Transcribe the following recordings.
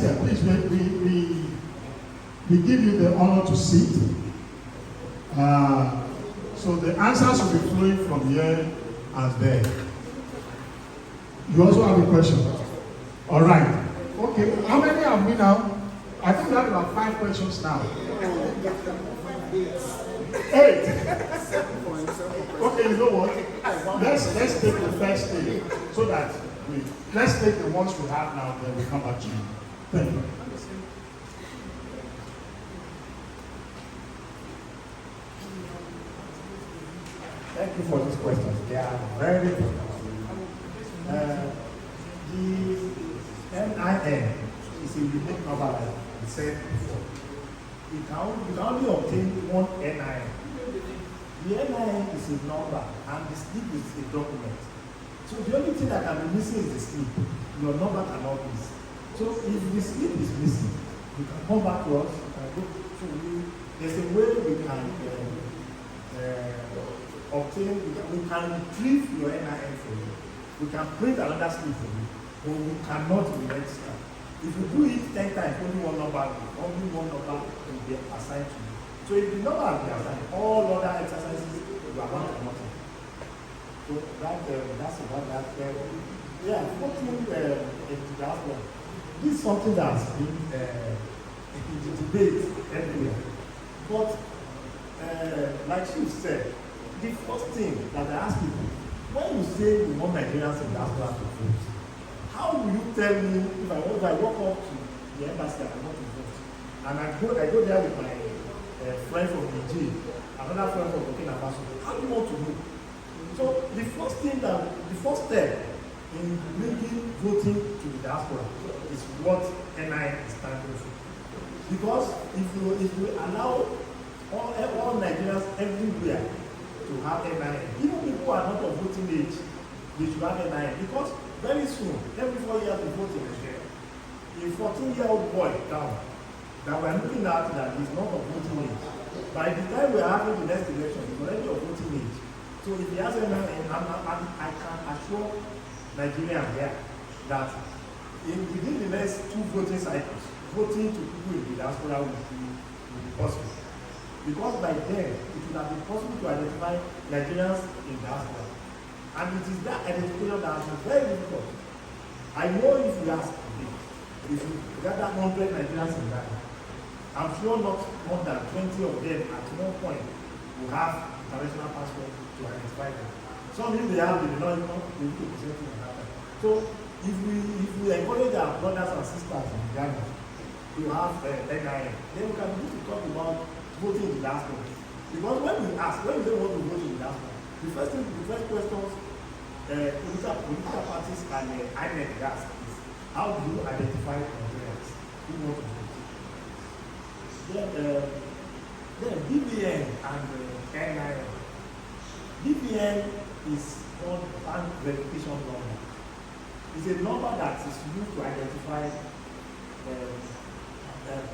here. Please, we give you the honor to sit. So the answers will be flowing from here and there. You also have a question? All right. Okay, how many have we now? I think we have about 5 questions now. 8. Okay, you know what? Let's take the first thing so that let's take the ones we have now, then we come back to you. Thank you. Thank you for these questions. They are very important. The NIN is a unique number, like we said before. You can only obtain one NIN. The NIN is a number and the slip is a document. So the only thing that can be missing is the slip. Your number cannot miss. So if the slip is missing, you can come back to us and go to you. There's a way we can obtain, we can retrieve your NIN for you. We can print another slip for you, but we cannot register. If you do it 10 times, only one number will be assigned to you. So if the number will be assigned, all other exercises will amount to nothing. So that's about that. Yeah, voting in the diaspora. This is something that's been in the debate everywhere. But like you said, the first thing that I ask people, when you say you want Nigerians in diaspora to vote, how will you tell me if I walk up to the embassy and I want to vote, and I go there with my friend from Nigeria, another friend from Burkina Faso, how do you want to do? So the first step in bringing voting to the diaspora is what NIN is standing for. Because if you allow all Nigerians everywhere to have NIN, even people who are not of voting age, they should have NIN. Because very soon, every 4 years we vote in Nigeria, a 14-year-old boy down that we are looking at that is not of voting age. By the time we are having the next election, he's already of voting age. So if he has NIN, I can assure Nigerians here that within the next 2 voting cycles, voting to people in the diaspora will be possible. Because by then, it would have been possible to identify Nigerians in diaspora. And it is that identification that has been very difficult. I know if we ask today, if you gather 100 Nigerians in Ghana, I'm sure not more than 20 of them at one point will have international passport to identify them. Some if they have, they will not even be able to present it in Ghana. So if we encourage our brothers and sisters in Ghana to have NIN, then we can begin to talk about voting in the diaspora. Because when we say want to vote in the diaspora, the first questions political parties and INEC ask is, how do you identify Nigerians who want to vote? Then BVN and NIN. BVN is called bank verification number. It's a number that is used to identify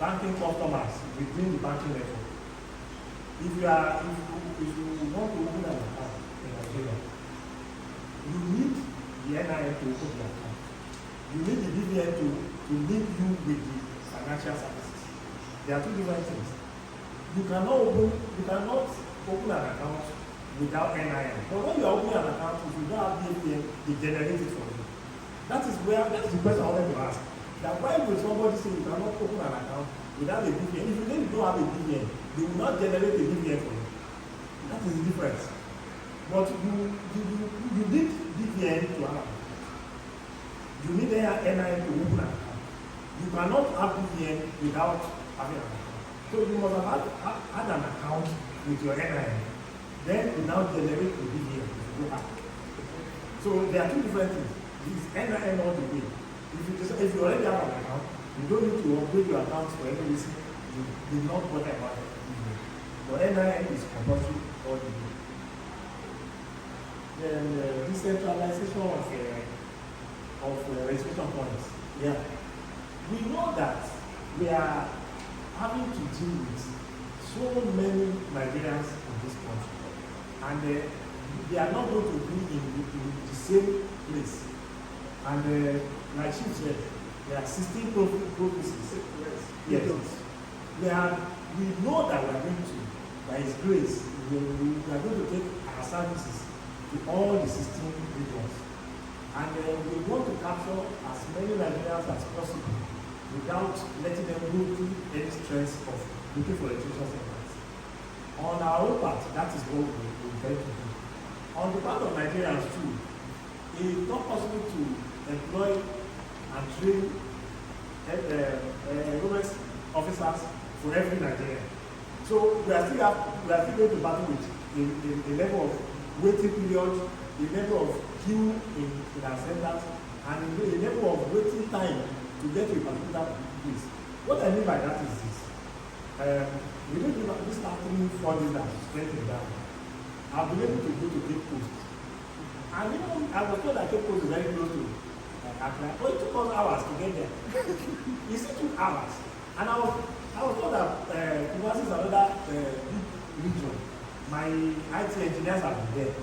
banking customers within the banking network. If you want to open an account in Nigeria, you need the NIN to open the account. You need the BVN to link you with the financial services. There are 2 different things. You cannot open an account without NIN. But when you are opening an account, if you don't have BVN, they generate it for you. That is the question I wanted to ask. That why will somebody say you cannot open an account without a BVN? If you don't have a BVN, they will not generate a BVN for you. That is the difference. But you need BVN to have. You need NIN to open an account. You cannot have BVN without having an account. So you must have had an account with your NIN. Then you now generate the BVN if you have. So there are 2 different things. This NIN all the way. If you already have an account, you don't need to upgrade your account for any reason. You do not bother about it. But NIN is compulsory all the way. Then decentralization of registration points. Yeah. We know that we are having to deal with so many Nigerians in this country. And they are not going to be in the same place. And like she said, There are 16 prophecies. Yes. We know that we are going to, by His grace, we are going to take our services to all the 16 regions. And we want to capture as many Nigerians as possible without letting them go through any stress of looking for education centers. On our own part, that is what we intend to do. On the part of Nigerians too, it is not possible to employ and train enrollment officers for every Nigerian. So we are still going to battle with a level of waiting period, a level of queue in our centers, and a level of waiting time to get to a particular place. What I mean by that is this. We don't give this starting funding that straight down. I've been able to go to Cape Coast. And I was told that Cape Coast is very close to Accra. But it took us hours to get there. It still took hours. And I was told that Kumasi is another big region. My IT engineers have been there.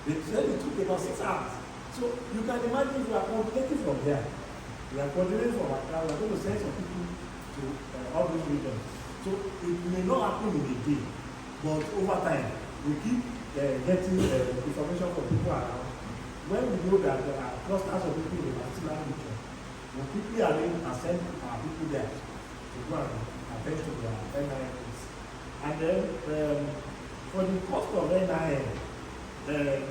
They said it took about 6 hours. So you can imagine if we are coordinating from there. We are coordinating from Accra. We are going to send some people to all those regions. So it may not happen in a day, but over time we keep getting information from people around. When we know that there are clusters of people in a particular region, we quickly arrange and send our people there to go and attend to their NIN needs. And then for the cost of NIN, the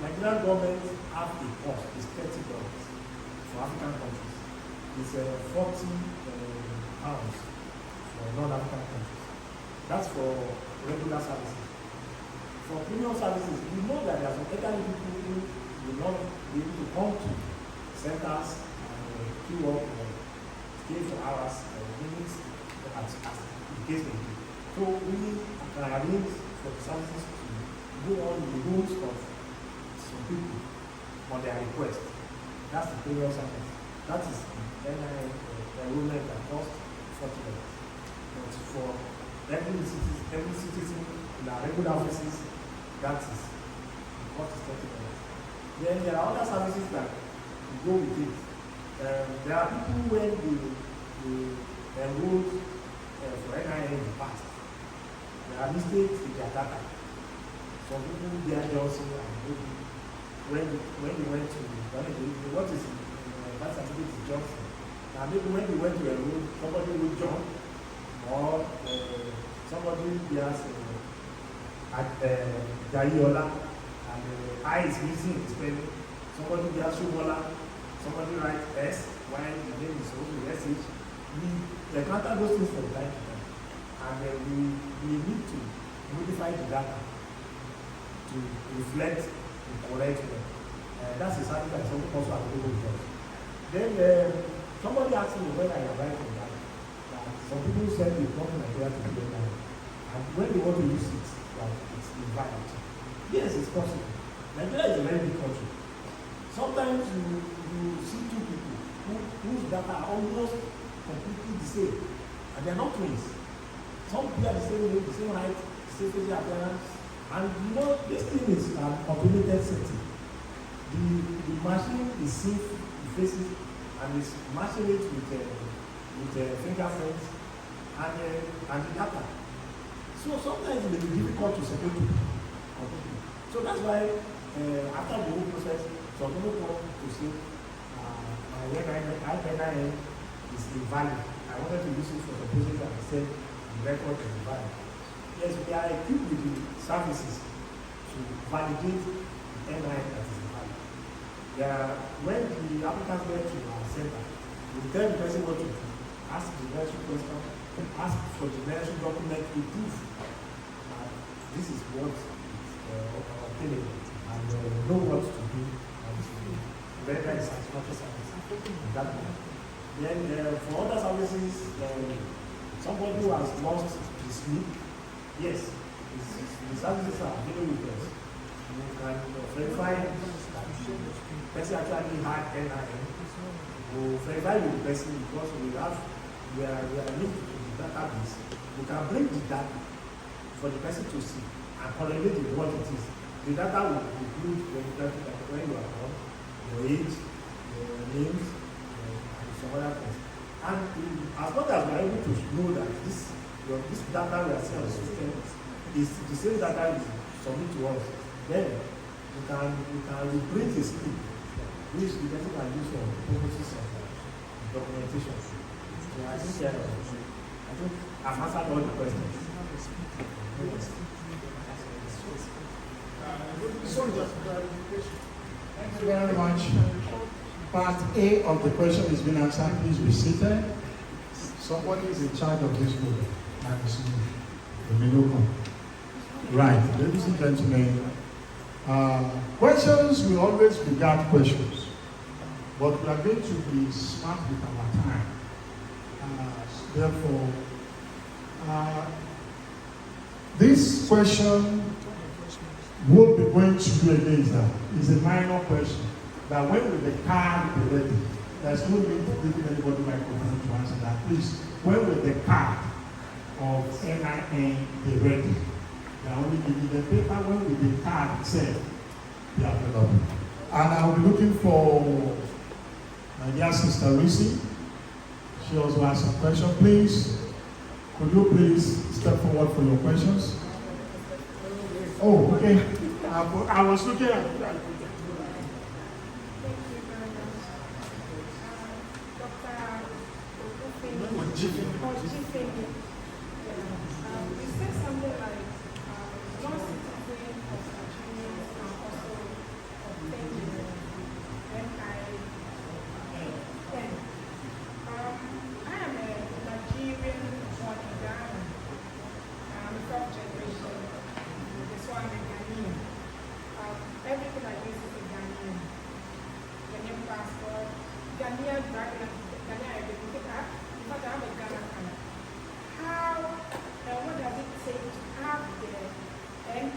Nigerian government have a cost, it's $30 for African countries. It's 40 pounds for non-African countries. That's for regular services. For premium services, we know that there are some elderly people who will not be able to come to centers and queue up or stay for hours or minutes as the case may be. So we can arrange for the services to go on the rules of some people on their request. That's the premium service. That is the NIN enrollment that costs $40. But for every citizen in our regular offices, that is the cost is $30. Then there are other services that go with it. There are people when they enrolled for NIN in the past. There are mistakes in their data. Some people there Johnson and maybe when they went to what is that certificate is Johnson. Now maybe when they went to enroll, somebody wrote John or somebody has Dayola and I is missing in spelling. Somebody has Shumola, somebody writes S while the name is also SH. We encounter those things from time to time. And we need to modify the data to reflect the correct way. That's exactly like something also available with us. Then somebody asked me when I arrived from that. Some people said they come to Nigeria to do that. And when they want to use it, like it's invalid. Yes, it's possible. Nigeria is a very big country. Sometimes you see two people whose data are almost completely the same. And they're not twins. Some people are the same name, the same height, the same facial appearance. And this thing is an automated setting. The machine is seeing the faces and is matching it with fingerprints and the data. So sometimes it may be difficult to separate people completely. So that's why after the whole process, some people come to say my NIN is invalid. I wanted to use it for the process and I said the record is invalid. Yes, we are equipped with the services to validate the NIN that is invalid. When the applicants get to our center, we tell the person what to do, ask the necessary question, ask for the necessary document to prove this is what is obtainable, and know what to do and to render a satisfactory service in that way. Then for other services, somebody who has lost his sleep, yes, the services are available with us. You can verify that the person actually had NIN. We verify with the person because we are linked to the database. We can bring the data for the person to see and correlate with what it is. The data will include when you are born, your age, your names, and some other things. And as long as we are able to know that this data we are seeing on the system is the same data you submit to us, then we can reprint a scheme which the person can use for purposes of documentation. So I think I've answered all the questions. Thank you very much. Part A of the question has been answered. Please be seated. Somebody is in charge of this group. Right, ladies and gentlemen, questions will always beget questions, but we are going to be smart with our time. Therefore, this question we'll be going to do again is a minor question. That when will the card be ready? There's no need to give anybody microphone to answer that. Please, when will the card of NIN be ready? They are only giving the paper. When will the card itself be available? And I'll be looking for my dear sister Lucy. She also has some questions. Please, could you please step forward for your questions? Oh, okay. I was looking at that. You said something like non-citizen of Nigerians are also obtaining NIN. I am a Nigerian born in Ghana. I'm a fourth generation. So I'm a Ghanaian. Everything I use is a Ghanaian. Ghanaian passport, Ghanaian driving, Ghanaian identity card. But I'm a Ghana fan. How and what does it take to have the NIN?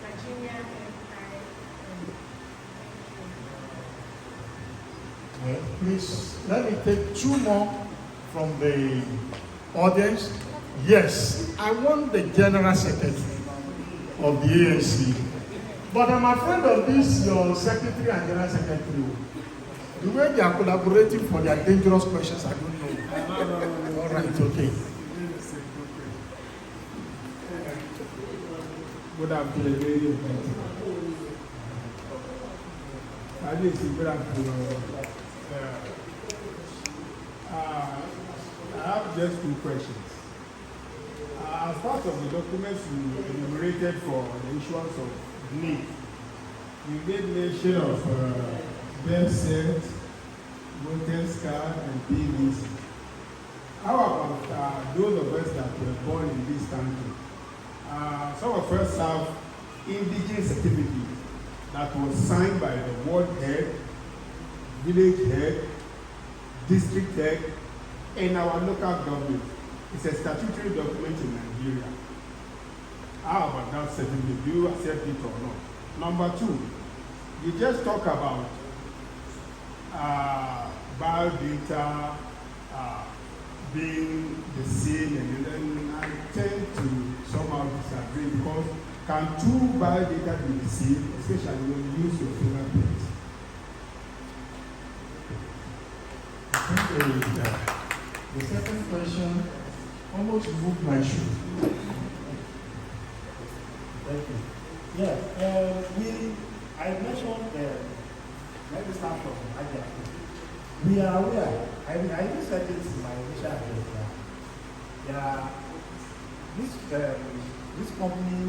Nigerian NIN. Please, let me take two more from the audience. Yes, I want the General Secretary of the ANC. But I'm afraid of this, your Secretary and General Secretary. The way they are collaborating for their dangerous questions, I don't know. All right, okay. Good afternoon, ladies and gentlemen. Good afternoon. I have just two questions. As part of the documents you enumerated for the issuance of NIN, you made mention of birth cert, voters card, and PVC. How about those of us that were born in this country? Some of us have indigenous certificate that was signed by the ward head, village head, district head, and our local government. It's a statutory document in Nigeria. How about that certificate? Do you accept it or not? Number two, you just talk about biodata being the same, and then I tend to somehow disagree because can two biodata be the same, especially when you use your fingerprint? The second question almost moved my shoe. Thank you. Yeah, I mentioned, let me start from Aja. We are aware, I even said this in my initial address, this company